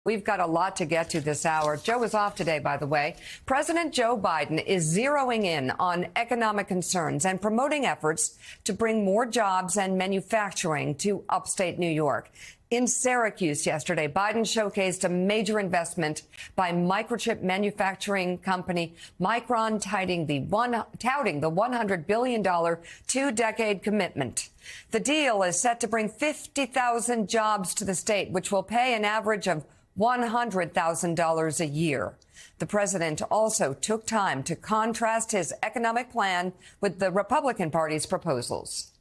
We've got a lot to get to this hour. Joe is off today, by the way. President Joe Biden is zeroing in on economic concerns and promoting efforts to bring more jobs and manufacturing to upstate New York. In Syracuse yesterday, Biden showcased a major investment by microchip manufacturing company Micron, touting the $100 billion two-decade commitment. The deal is set to bring 50,000 jobs to the state, which will pay an average of $100,000 a year. The president also took time to contrast his economic plan with the Republican Party's proposals.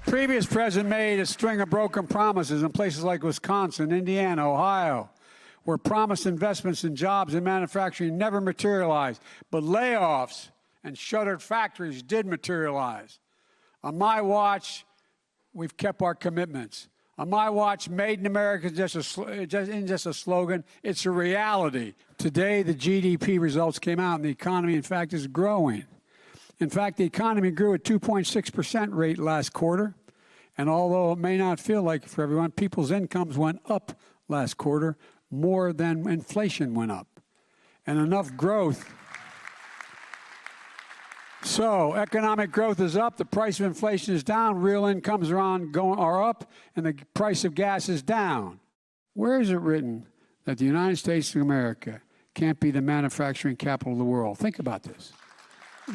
Previous president made a string of broken promises in places like Wisconsin, Indiana, Ohio, where promised investments in jobs and manufacturing never materialized, but layoffs and shuttered factories did materialize. On my watch, we've kept our commitments. On my watch, Made in America isn't just a slogan, it's a reality. Today, the GDP results came out, and the economy, in fact, is growing. In fact, the economy grew at 2.6% rate last quarter. And although it may not feel like it for everyone, people's incomes went up last quarter more than inflation went up. And enough growth. So economic growth is up, the price of inflation is down, real incomes are up, and the price of gas is down. Where is it written that the United States of America can't be the manufacturing capital of the world? Think about this.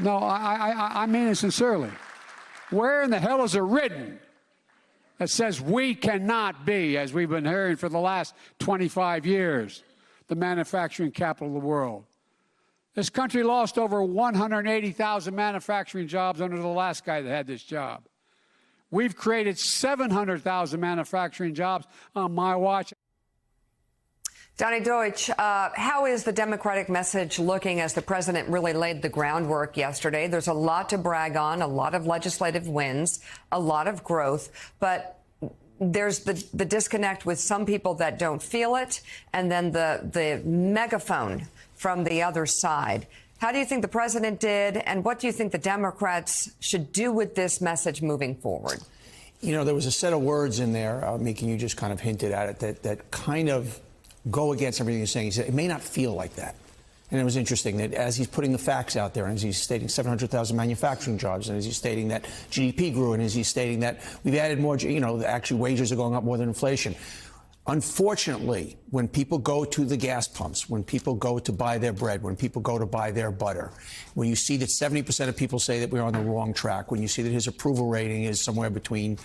No, I mean it sincerely. Where in the hell is it written that says we cannot be, as we've been hearing for the last 25 years, the manufacturing capital of the world? This country lost over 180,000 manufacturing jobs under the last guy that had this job. We've created 700,000 manufacturing jobs on my watch. Donny Deutsch, how is the Democratic message looking as the president really laid the groundwork yesterday? There's a lot to brag on, a lot of legislative wins, a lot of growth, but there's the disconnect with some people that don't feel it, and then the megaphone from the other side. How do you think the president did, and what do you think the Democrats should do with this message moving forward? You know, there was a set of words in there, Meek, you just kind of hinted at it, that kind of go against everything you're saying. He said, it may not feel like that. And it was interesting that as he's putting the facts out there, and as he's stating 700,000 manufacturing jobs, and as he's stating that GDP grew, and as he's stating that we've added more, you know, actually wages are going up more than inflation. Unfortunately, when people go to the gas pumps, when people go to buy their bread, when people go to buy their butter, when you see that 70% of people say that we're on the wrong track, when you see that his approval rating is somewhere between,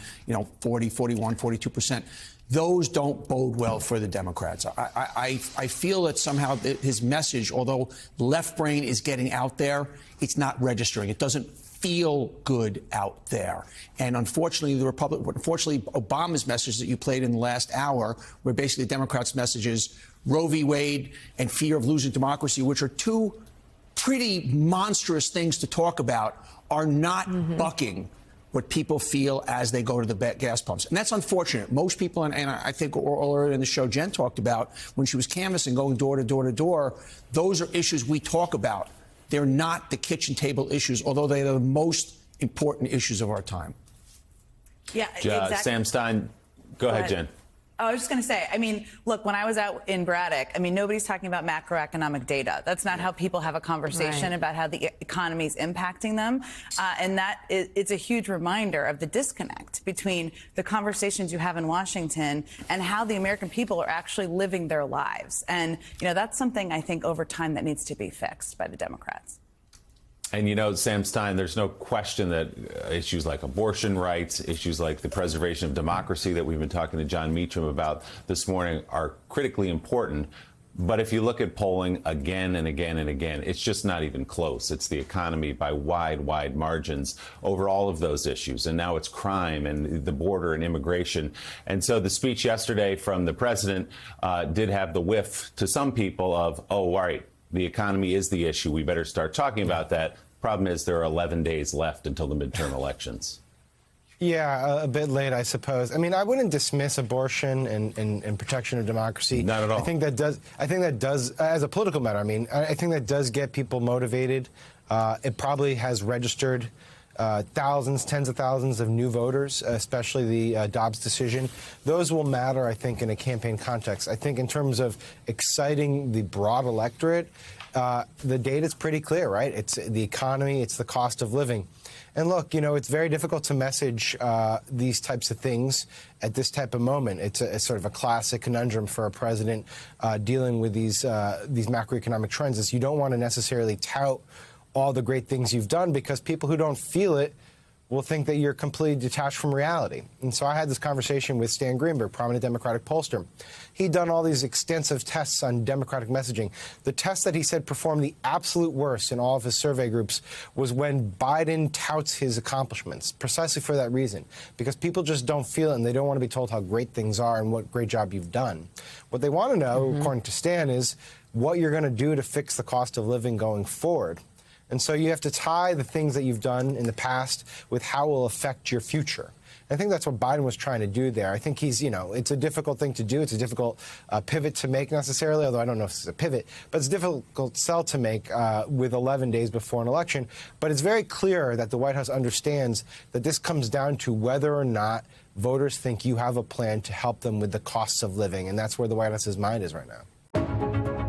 40, 41, 42%, those don't bode well for the Democrats. I feel that somehow his message, although left brain is getting out there, it's not registering. It doesn't feel good out there. And unfortunately, Obama's message that you played in the last hour, where basically the Democrats' messages, Roe v. Wade and fear of losing democracy, which are two pretty monstrous things to talk about, are not bucking what people feel as they go to the gas pumps. And that's unfortunate. Most people, and I think earlier in the show, Jen talked about when she was canvassing, going door to door to door, those are issues we talk about. They're not the kitchen table issues, although they are the most important issues of our time. Yeah, exactly. Sam Stein, go ahead, Jen. I was just going to say, I mean, look, when I was out in Braddock, I mean, nobody's talking about macroeconomic data. That's not how people have a conversation about how the economy is impacting them. And it's a huge reminder of the disconnect between the conversations you have in Washington and how the American people are actually living their lives. And, that's something I think over time that needs to be fixed by the Democrats. And, Sam Stein, there's no question that issues like abortion rights, issues like the preservation of democracy that we've been talking to John Meacham about this morning are critically important. But if you look at polling again and again and again, it's just not even close. It's the economy by wide margins over all of those issues. And now it's crime and the border and immigration. And so the speech yesterday from the president did have the whiff to some people of, oh, all right, the economy is the issue. We better start talking about that. Problem is there are 11 days left until the midterm elections. Yeah, a bit late, I suppose. I mean, I wouldn't dismiss abortion and protection of democracy. Not at all. I think that does, as a political matter, I think that does get people motivated. It probably has registered thousands, tens of thousands of new voters, especially the Dobbs decision. Those will matter, I think, in a campaign context. I think in terms of exciting the broad electorate, the data is pretty clear, right? It's the economy, it's the cost of living. And look, it's very difficult to message these types of things at this type of moment. It's sort of a classic conundrum for a president dealing with these macroeconomic trends, is you don't want to necessarily tout all the great things you've done, because people who don't feel it will think that you're completely detached from reality. And so I had this conversation with Stan Greenberg, prominent Democratic pollster. He'd done all these extensive tests on Democratic messaging. The test that he said performed the absolute worst in all of his survey groups was when Biden touts his accomplishments, precisely for that reason, because people just don't feel it and they don't want to be told how great things are and what great job you've done. What they want to know, according to Stan, is what you're going to do to fix the cost of living going forward. And so you have to tie the things that you've done in the past with how it will affect your future. I think that's what Biden was trying to do there. I think he's, it's a difficult thing to do. It's a difficult pivot to make necessarily, although I don't know if it's a pivot, but it's a difficult sell to make with 11 days before an election. But it's very clear that the White House understands that this comes down to whether or not voters think you have a plan to help them with the costs of living. And that's where the White House's mind is right now.